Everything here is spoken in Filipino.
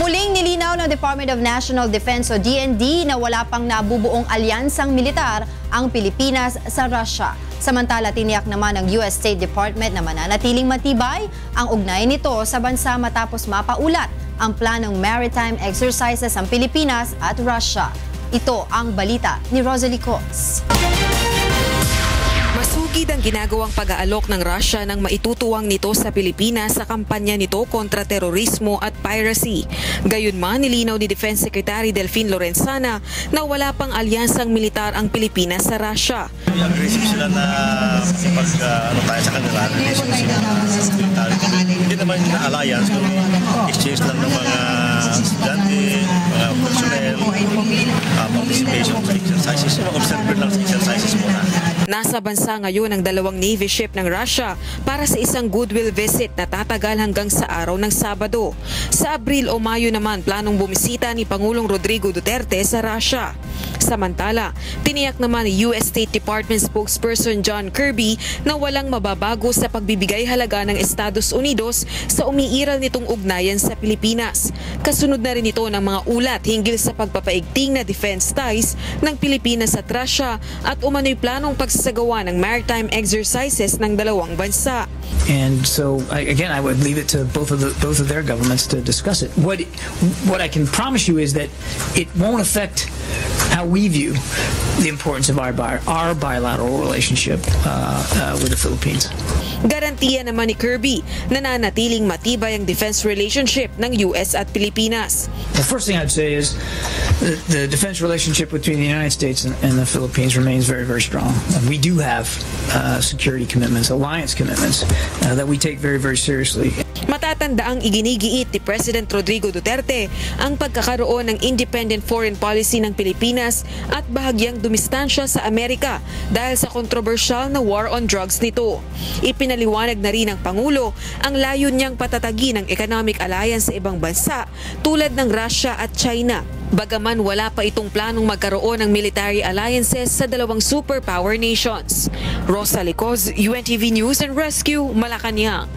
Muling nilinaw ng Department of National Defense o DND na wala pang nabubuong alyansang militar ang Pilipinas sa Russia. Samantala, tiniyak naman ng US State Department na mananatiling matibay ang ugnayan nito sa bansa matapos mapaulat ang planong maritime exercises ng Pilipinas at Russia. Ito ang balita ni Rosalie Cos. Masugid ang ginagawang pag-aalok ng Russia nang maitutuwang nito sa Pilipinas sa kampanya nito kontra terorismo at piracy. Gayunman, nilinaw ni Defense Secretary Delfin Lorenzana na wala pang alyansang militar ang Pilipinas sa Russia. Aggressive sila na tayo sa kanila, hindi naman na alliance, exchange lang ng mga estudyante, mga personnel, participation sa exercises, mga observer lang sa exercises muna. Nasa bansa ngayon ang dalawang Navy ship ng Russia para sa isang goodwill visit na tatagal hanggang sa araw ng Sabado. Sa Abril o Mayo naman, planong bumisita ni Pangulong Rodrigo Duterte sa Russia. Samantala, tiniyak naman ni US State Department spokesperson John Kirby na walang mababago sa pagbibigay halaga ng Estados Unidos sa umiiral nitong ugnayan sa Pilipinas. Kasunod na rin ito ng mga ulat hinggil sa pagpapaigting na defense ties ng Pilipinas at Russia at umano'y planong pagsasagawa ng maritime exercises ng dalawang bansa. And so, again, I would leave it to both of their governments to discuss it. What I can promise you is that it won't affect how we view the importance of our bilateral relationship with the Philippines. Garantiya naman ni Kirby na nanatiling matibay ang defense relationship ng US at Pilipinas. The first thing I'd say is the defense relationship between the United States and the Philippines remains very, very strong. We do have security commitments, alliance commitments that we take very, very seriously. Matatandaang iginigiit ni President Rodrigo Duterte ang pagkakaroon ng independent foreign policy ng Pilipinas at bahagyang dumistansya sa Amerika dahil sa kontrobersyal na war on drugs nito. Ipinaliwanag na rin ng Pangulo ang layon niyang patatagin ng economic alliance sa ibang bansa tulad ng Russia at China. Bagaman wala pa itong planong magkaroon ng military alliances sa dalawang superpower nations. Rosalie Cos, UNTV News and Rescue, Malacanang.